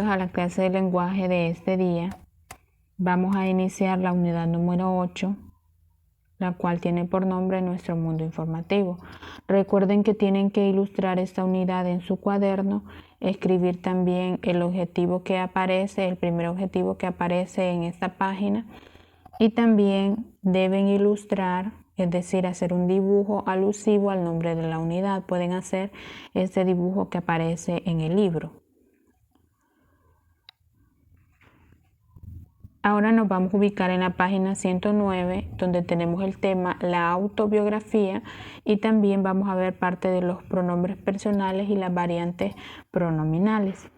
a la clase de lenguaje de este día. Vamos a iniciar la unidad número 8, la cual tiene por nombre Nuestro Mundo Informativo. Recuerden que tienen que ilustrar esta unidad en su cuaderno, escribir también el objetivo que aparece, el primer objetivo que aparece en esta página, y también deben ilustrar, es decir, hacer un dibujo alusivo al nombre de la unidad. Pueden hacer este dibujo que aparece en el libro. Ahora nos vamos a ubicar en la página 109, donde tenemos el tema la autobiografía, y también vamos a ver parte de los pronombres personales y las variantes pronominales.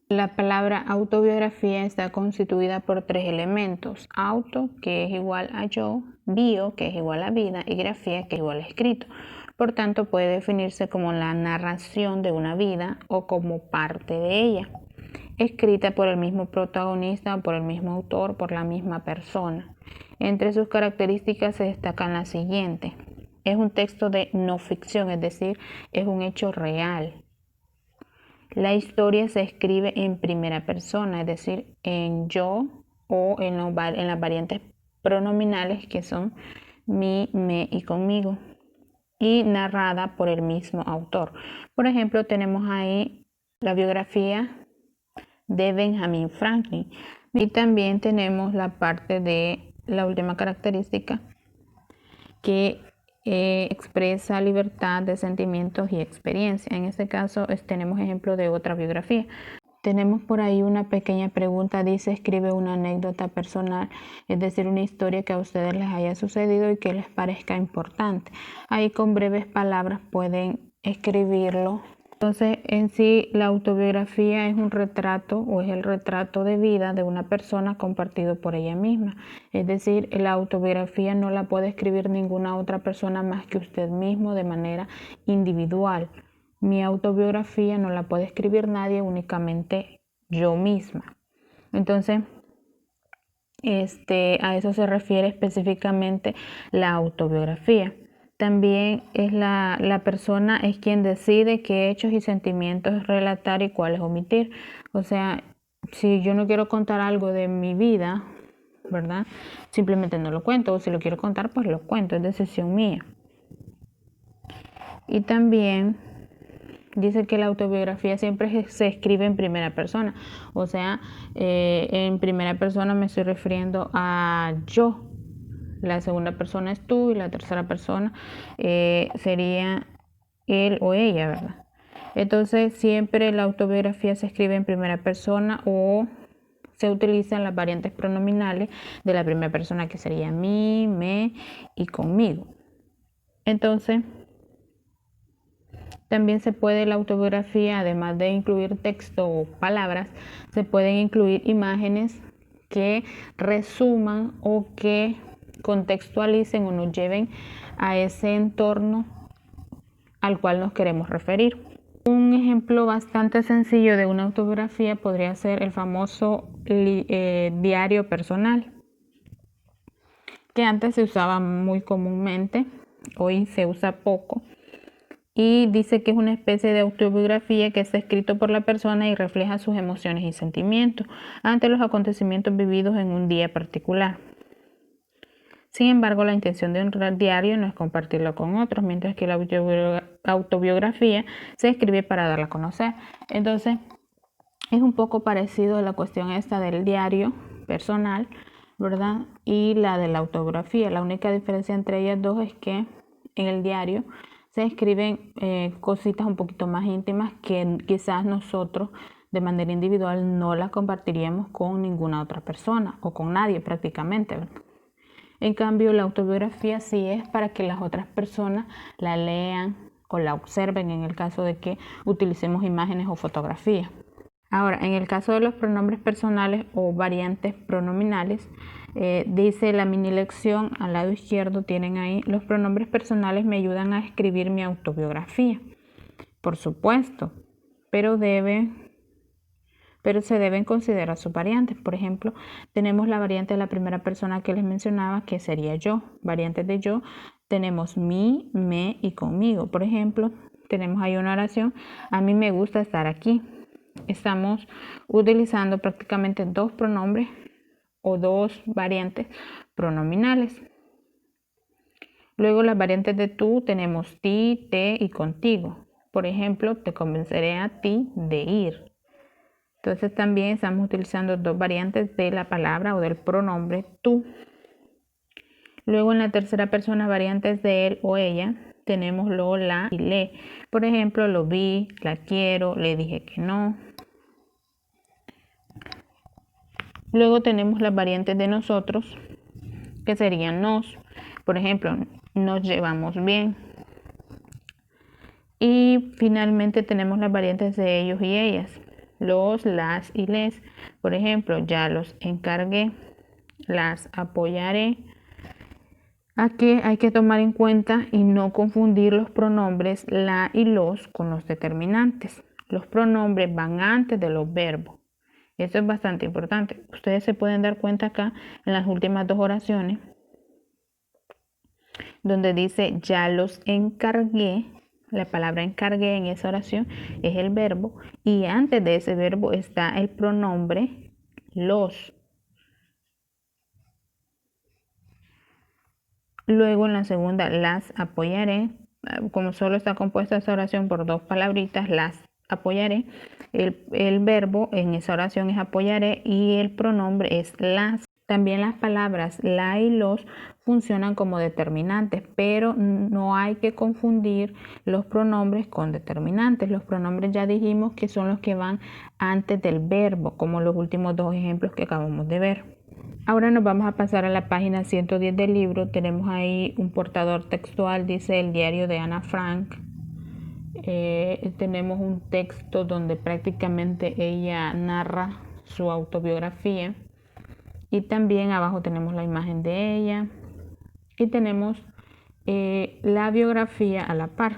La palabra autobiografía está constituida por 3 elementos: auto, que es igual a yo; bio, que es igual a vida; y grafía, que es igual a escrito. Por tanto, puede definirse como la narración de una vida o como parte de ella, escrita por el mismo protagonista o por el mismo autor, por la misma persona. Entre sus características se destacan las siguientes: es un texto de no ficción, es decir, es un hecho real. La historia se escribe en primera persona, es decir, en yo o en las variantes pronominales, que son mi, me y conmigo, y narrada por el mismo autor. Por ejemplo, tenemos ahí la biografía de Benjamin Franklin, y también tenemos la parte de la última característica, que expresa libertad de sentimientos y experiencia. En este caso tenemos ejemplo de otra biografía. Tenemos por ahí una pequeña pregunta, dice: escribe una anécdota personal, es decir, una historia que a ustedes les haya sucedido y que les parezca importante. Ahí con breves palabras pueden escribirlo. Entonces, en sí, la autobiografía es un retrato o es el retrato de vida de una persona compartido por ella misma. Es decir, la autobiografía no la puede escribir ninguna otra persona más que usted mismo de manera individual. Mi autobiografía no la puede escribir nadie, únicamente yo misma. Entonces, a eso se refiere específicamente la autobiografía. También es la persona es quien decide qué hechos y sentimientos relatar y cuáles omitir. O sea, si yo no quiero contar algo de mi vida, ¿verdad?, simplemente no lo cuento, o si lo quiero contar, pues lo cuento, es decisión mía. Y también dice que la autobiografía siempre se escribe en primera persona. O sea, en primera persona me estoy refiriendo a yo. La segunda persona es tú y la tercera persona sería él o ella, ¿verdad? Entonces, siempre la autobiografía se escribe en primera persona o se utilizan las variantes pronominales de la primera persona, que sería mí, me y conmigo. Entonces, también se puede la autobiografía, además de incluir texto o palabras, se pueden incluir imágenes que resuman o que contextualicen o nos lleven a ese entorno al cual nos queremos referir. Un ejemplo bastante sencillo de una autobiografía podría ser el famoso diario personal, que antes se usaba muy comúnmente, hoy se usa poco, y dice que es una especie de autobiografía que está escrito por la persona y refleja sus emociones y sentimientos ante los acontecimientos vividos en un día particular. Sin embargo, la intención de un diario no es compartirlo con otros, mientras que la autobiografía se escribe para darla a conocer. Entonces, es un poco parecido a la cuestión esta del diario personal, ¿verdad?, y la de la autobiografía. La única diferencia entre ellas dos es que en el diario se escriben cositas un poquito más íntimas que quizás nosotros de manera individual no las compartiríamos con ninguna otra persona o con nadie prácticamente, ¿verdad? En cambio, la autobiografía sí es para que las otras personas la lean o la observen en el caso de que utilicemos imágenes o fotografías. Ahora, en el caso de los pronombres personales o variantes pronominales, dice la mini lección al lado izquierdo, tienen ahí: los pronombres personales me ayudan a escribir mi autobiografía. Por supuesto, pero se deben considerar sus variantes. Por ejemplo, tenemos la variante de la primera persona que les mencionaba, que sería yo. Variantes de yo tenemos mí, me y conmigo. Por ejemplo, tenemos ahí una oración: a mí me gusta estar aquí. estamos utilizando prácticamente dos pronombres o dos variantes pronominales. Luego las variantes de tú tenemos ti, te y contigo. Por ejemplo, te convenceré a ti de ir. Entonces también estamos utilizando dos variantes de la palabra o del pronombre tú. Luego en la tercera persona variantes de él o ella tenemos lo, la y le. Por ejemplo, lo vi, la quiero, le dije que no. Luego tenemos las variantes de nosotros, que serían nos. Por ejemplo, nos llevamos bien. Y finalmente tenemos las variantes de ellos y ellas, los, las y les. Por ejemplo, ya los encargué, las apoyaré. Aquí hay que tomar en cuenta y no confundir los pronombres la y los con los determinantes. Los pronombres van antes de los verbos. Esto es bastante importante. Ustedes se pueden dar cuenta acá en las últimas dos oraciones, donde dice ya los encargué. La palabra encargué en esa oración es el verbo y antes de ese verbo está el pronombre los. Luego en la segunda las apoyaré. Como solo está compuesta esa oración por dos palabritas, las apoyaré. El verbo en esa oración es apoyaré y el pronombre es las. También las palabras la y los funcionan como determinantes, pero no hay que confundir los pronombres con determinantes. Los pronombres ya dijimos que son los que van antes del verbo, como los últimos dos ejemplos que acabamos de ver. Ahora nos vamos a pasar a la página 110 del libro. Tenemos ahí un portador textual, dice el diario de Ana Frank. Tenemos un texto donde prácticamente ella narra su autobiografía. Y también abajo tenemos la imagen de ella. Y tenemos la biografía a la par.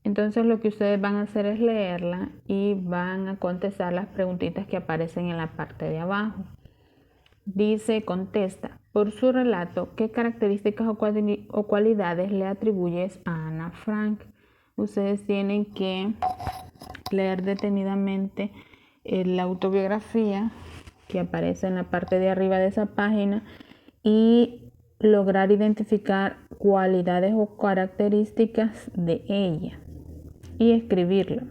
Entonces lo que ustedes van a hacer es leerla y van a contestar las preguntitas que aparecen en la parte de abajo. Dice, contesta, por su relato, ¿qué características o cualidades le atribuyes a Ana Frank? Ustedes tienen que leer detenidamente la autobiografía que aparece en la parte de arriba de esa página y lograr identificar cualidades o características de ella y escribirlo.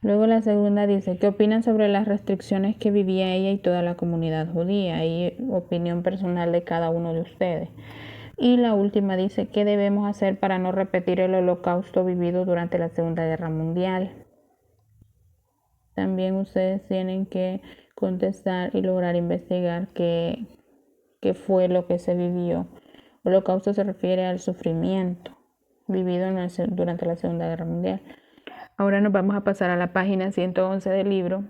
Luego la segunda dice, ¿qué opinan sobre las restricciones que vivía ella y toda la comunidad judía? Y opinión personal de cada uno de ustedes. Y la última dice, ¿qué debemos hacer para no repetir el holocausto vivido durante la Segunda Guerra Mundial? También ustedes tienen que contestar y lograr investigar qué fue lo que se vivió. Holocausto se refiere al sufrimiento vivido durante la Segunda Guerra Mundial. Ahora nos vamos a pasar a la página 111 del libro,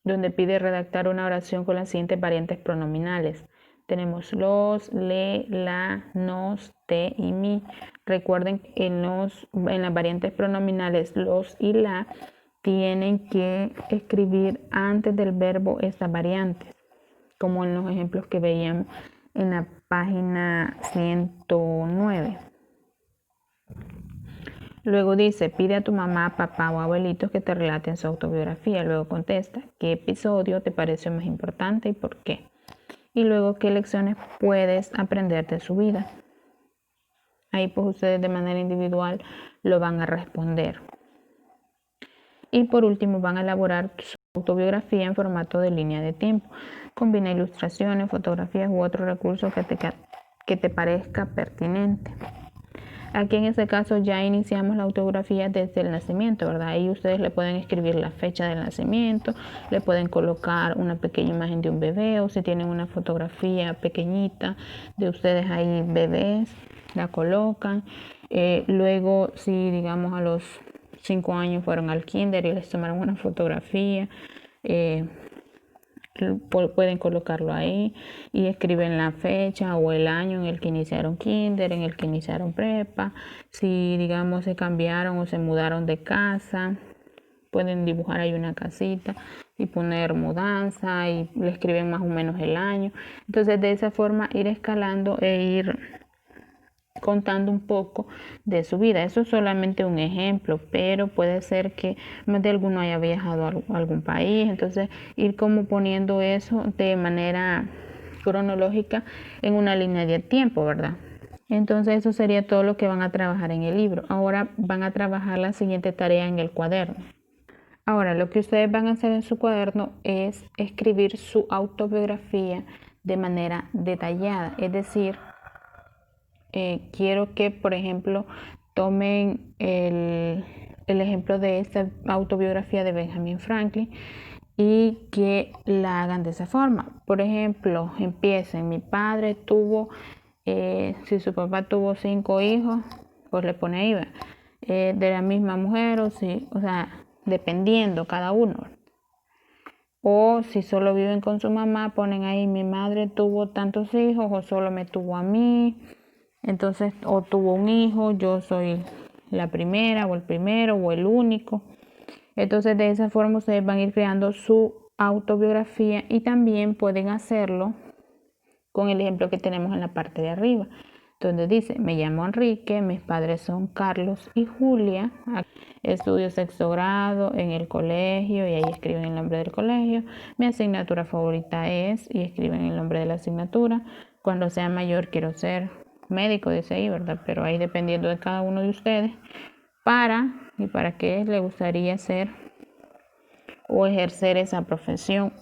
donde pide redactar una oración con las siguientes variantes pronominales. Tenemos los, le, la, nos, te y mi. Recuerden que en las variantes pronominales los y la tienen que escribir antes del verbo estas variantes, como en los ejemplos que veíamos en la página 109. Luego dice, pide a tu mamá, papá o abuelitos que te relaten su autobiografía. Luego contesta, ¿qué episodio te pareció más importante y por qué? Y luego, ¿qué lecciones puedes aprender de su vida? Ahí pues ustedes de manera individual lo van a responder. Y por último van a elaborar su autobiografía en formato de línea de tiempo. Combina ilustraciones, fotografías u otro recurso que te parezca pertinente. Aquí en este caso ya iniciamos la autobiografía desde el nacimiento, ¿verdad? Ahí ustedes le pueden escribir la fecha del nacimiento, le pueden colocar una pequeña imagen de un bebé o si tienen una fotografía pequeñita de ustedes ahí bebés, la colocan. Luego, si digamos a los 5 años fueron al kinder y les tomaron una fotografía, pueden colocarlo ahí y escriben la fecha o el año en el que iniciaron kinder, en el que iniciaron prepa. Si digamos se cambiaron o se mudaron de casa, pueden dibujar ahí una casita y poner mudanza y le escriben más o menos el año. Entonces de esa forma ir escalando e ir contando un poco de su vida. Eso es solamente un ejemplo, pero puede ser que más de alguno haya viajado a algún país, entonces ir como poniendo eso de manera cronológica en una línea de tiempo, ¿verdad? Entonces eso sería todo lo que van a trabajar en el libro. Ahora van a trabajar la siguiente tarea en el cuaderno. Ahora lo que ustedes van a hacer en su cuaderno es escribir su autobiografía de manera detallada, es decir, quiero que, por ejemplo, tomen el ejemplo de esta autobiografía de Benjamin Franklin y que la hagan de esa forma. Por ejemplo, empiecen, mi padre tuvo, si su papá tuvo 5 hijos, pues le pone ahí, de la misma mujer, o sea, dependiendo cada uno. O si solo viven con su mamá, ponen ahí, mi madre tuvo tantos hijos o solo me tuvo a mí. Entonces, o tuvo un hijo, yo soy la primera o el primero o el único. Entonces, de esa forma ustedes van a ir creando su autobiografía y también pueden hacerlo con el ejemplo que tenemos en la parte de arriba, donde dice, me llamo Enrique, mis padres son Carlos y Julia, estudio 6º grado en el colegio y ahí escriben el nombre del colegio, mi asignatura favorita es, y escriben el nombre de la asignatura, cuando sea mayor quiero ser médico, dice ahí, ¿verdad? Pero ahí dependiendo de cada uno de ustedes, para qué le gustaría ser o ejercer esa profesión.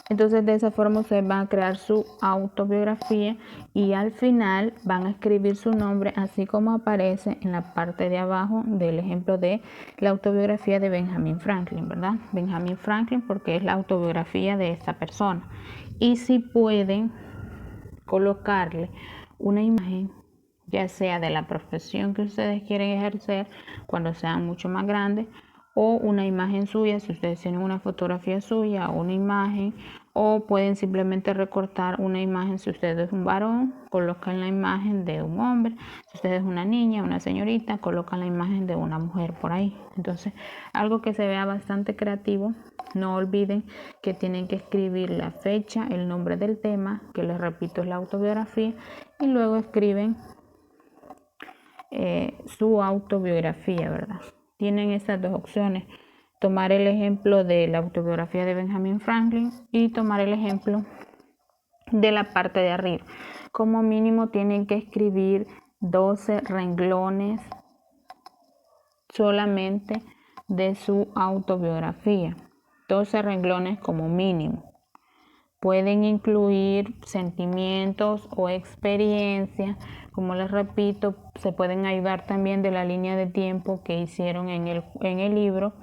Entonces de esa forma ustedes van a crear su autobiografía y al final van a escribir su nombre así como aparece en la parte de abajo del ejemplo de la autobiografía de Benjamin Franklin, ¿verdad? Benjamin Franklin porque es la autobiografía de esta persona. Y si pueden colocarle una imagen, ya sea de la profesión que ustedes quieren ejercer cuando sean mucho más grandes, o una imagen suya, si ustedes tienen una fotografía suya o una imagen, o pueden simplemente recortar una imagen, si usted es un varón, colocan la imagen de un hombre, si usted es una niña, una señorita, colocan la imagen de una mujer por ahí. Entonces, algo que se vea bastante creativo. No olviden que tienen que escribir la fecha, el nombre del tema, que les repito es la autobiografía, y luego escriben su autobiografía, ¿verdad? Tienen estas dos opciones, tomar el ejemplo de la autobiografía de Benjamin Franklin y tomar el ejemplo de la parte de arriba. Como mínimo tienen que escribir 12 renglones solamente de su autobiografía, 12 renglones como mínimo. Pueden incluir sentimientos o experiencias, como les repito, se pueden ayudar también de la línea de tiempo que hicieron en el libro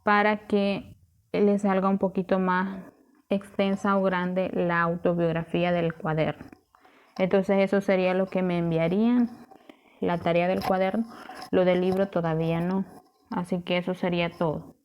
para que les salga un poquito más extensa o grande la autobiografía del cuaderno. Entonces eso sería lo que me enviarían, la tarea del cuaderno, lo del libro todavía no, así que eso sería todo.